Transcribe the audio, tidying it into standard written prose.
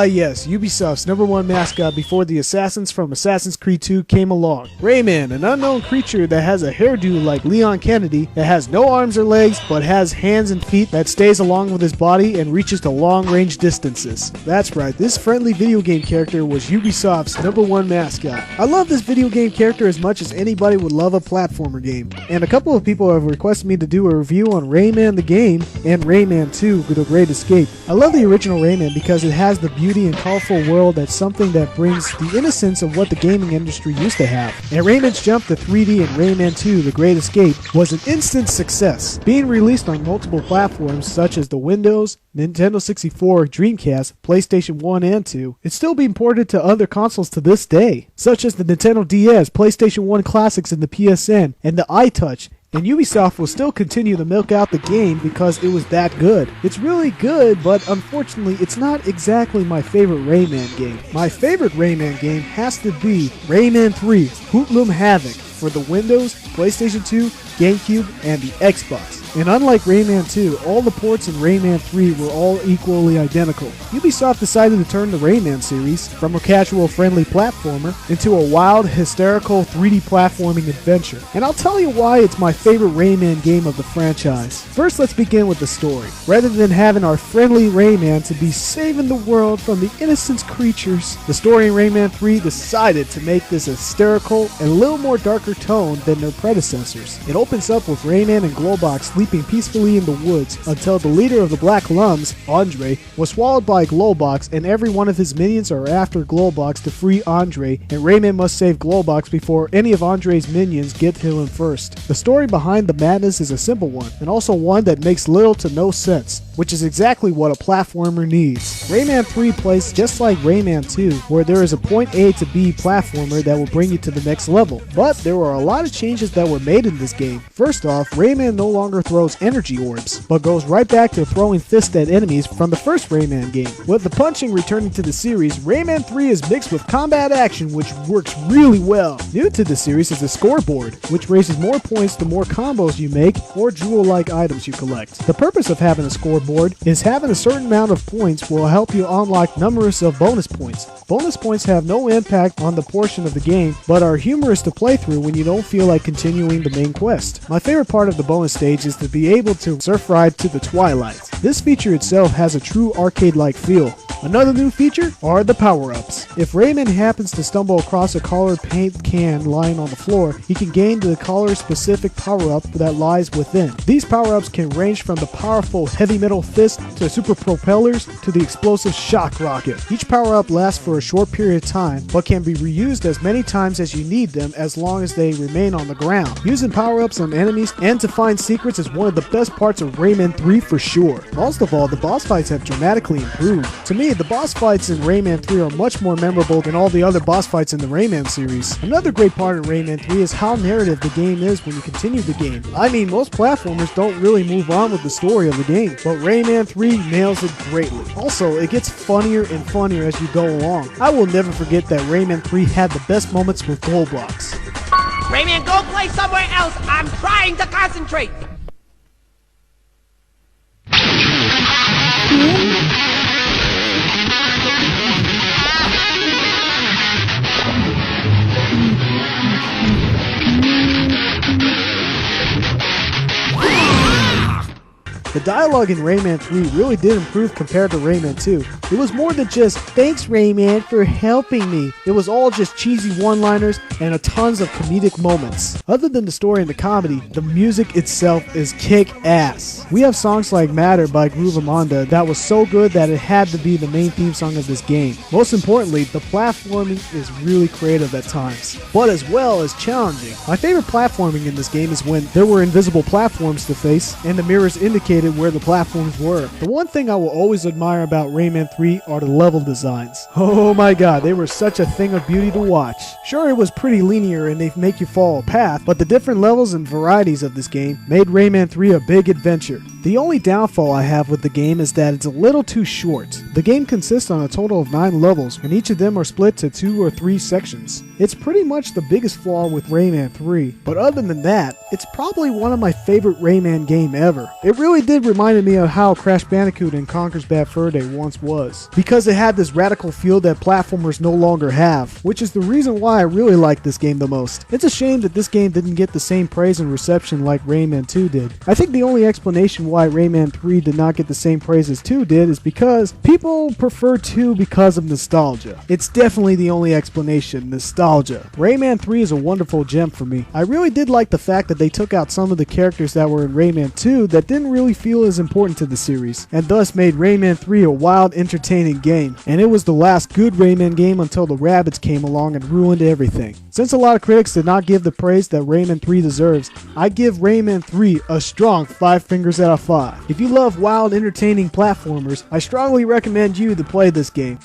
Yes, Ubisoft's #1 mascot before the assassins from Assassin's Creed 2 came along. Rayman, an unknown creature that has a hairdo like Leon Kennedy, that has no arms or legs but has hands and feet that stays along with his body and reaches to long-range distances. That's right, this friendly video game character was Ubisoft's #1 mascot. I love this video game character as much as anybody would love a platformer game, and a couple of people have requested me to do a review on Rayman the game and Rayman 2, The Great Escape. I love the original Rayman because it has the beauty and colorful world that's something that brings the innocence of what the gaming industry used to have. And Rayman's jump to 3D in Rayman 2, The Great Escape was an instant success, being released on multiple platforms such as the Windows, Nintendo 64, Dreamcast, PlayStation 1 and 2. It's still being ported to other consoles to this day, such as the Nintendo DS, PlayStation 1 Classics and the PSN, and the iTouch. And Ubisoft will still continue to milk out the game because it was that good. It's really good, but unfortunately it's not exactly my favorite Rayman game. My favorite Rayman game has to be Rayman 3, Hoodlum Havoc for the Windows, PlayStation 2, GameCube, and the Xbox. And unlike Rayman 2, all the ports in Rayman 3 were all equally identical. Ubisoft decided to turn the Rayman series from a casual friendly platformer into a wild, hysterical 3D platforming adventure. And I'll tell you why it's my favorite Rayman game of the franchise. First, let's begin with the story. Rather than having our friendly Rayman to be saving the world from the innocent creatures, the story in Rayman 3 decided to make this hysterical and a little more darker tone than their predecessors. It opens up with Rayman and Globox sleeping peacefully in the woods until the leader of the Black Lums, Andre, was swallowed by Globox, and every one of his minions are after Globox to free Andre, and Rayman must save Globox before any of Andre's minions get to him first. The story behind the madness is a simple one, and also one that makes little to no sense, which is exactly what a platformer needs. Rayman 3 plays just like Rayman 2, where there is a point A to B platformer that will bring you to the next level, but there were a lot of changes that were made in this game. First off, Rayman no longer throws energy orbs, but goes right back to throwing fists at enemies from the first Rayman game. With the punching returning to the series, Rayman 3 is mixed with combat action, which works really well. New to the series is the scoreboard, which raises more points the more combos you make or jewel-like items you collect. The purpose of having a scoreboard is having a certain amount of points will help you unlock numerous of bonus points. Bonus points have no impact on the portion of the game, but are humorous to play through when you don't feel like continuing the main quest. My favorite part of the bonus stage is to be able to surf ride to the Twilight. This feature itself has a true arcade-like feel. Another new feature are the power-ups. If Rayman happens to stumble across a colored paint can lying on the floor, he can gain the color-specific power-up that lies within. These power-ups can range from the powerful heavy metal fist to super propellers to the explosive shock rocket. Each power-up lasts for a short period of time, but can be reused as many times as you need them as long as they remain on the ground. Using power-ups on enemies and to find secrets is one of the best parts of Rayman 3 for sure. Most of all, the boss fights have dramatically improved. To me, the boss fights in Rayman 3 are much more memorable than all the other boss fights in the Rayman series. Another great part of Rayman 3 is how narrative the game is when you continue the game. I mean, most platformers don't really move on with the story of the game, but Rayman 3 nails it greatly. Also, it gets funnier and funnier as you go along. I will never forget that Rayman 3 had the best moments with Goldbox. Rayman, go play somewhere else! I'm trying to concentrate! The dialogue in Rayman 3 really did improve compared to Rayman 2. It was more than just, "Thanks Rayman for helping me." It was all just cheesy one-liners and a tons of comedic moments. Other than the story and the comedy, the music itself is kick-ass. We have songs like Matter by Groovemonda that was so good that it had to be the main theme song of this game. Most importantly, the platforming is really creative at times, but as well as challenging. My favorite platforming in this game is when there were invisible platforms to face and the mirrors indicated where the platforms were. The one thing I will always admire about Rayman 3 are the level designs. Oh my god, they were such a thing of beauty to watch. Sure, it was pretty linear and they make you follow a path, but the different levels and varieties of this game made Rayman 3 a big adventure. The only downfall I have with the game is that it's a little too short. The game consists on a total of 9 levels, and each of them are split to 2 or 3 sections. It's pretty much the biggest flaw with Rayman 3, but other than that, it's probably one of my favorite Rayman game ever. It really did remind me of how Crash Bandicoot and Conker's Bad Fur Day once was, because it had this radical feel that platformers no longer have, which is the reason why I really like this game the most. It's a shame that this game didn't get the same praise and reception like Rayman 2 did. I think the only explanation why Rayman 3 did not get the same praise as 2 did is because people prefer 2 because of nostalgia. It's definitely the only explanation, nostalgia. Rayman 3 is a wonderful gem for me. I really did like the fact that they took out some of the characters that were in Rayman 2 that didn't really feel as important to the series, and thus made Rayman 3 a wild, entertaining game. And it was the last good Rayman game until the rabbits came along and ruined everything. Since a lot of critics did not give the praise that Rayman 3 deserves, I give Rayman 3 a strong 5 fingers out of 5. If you love wild, entertaining platformers, I strongly recommend you to play this game.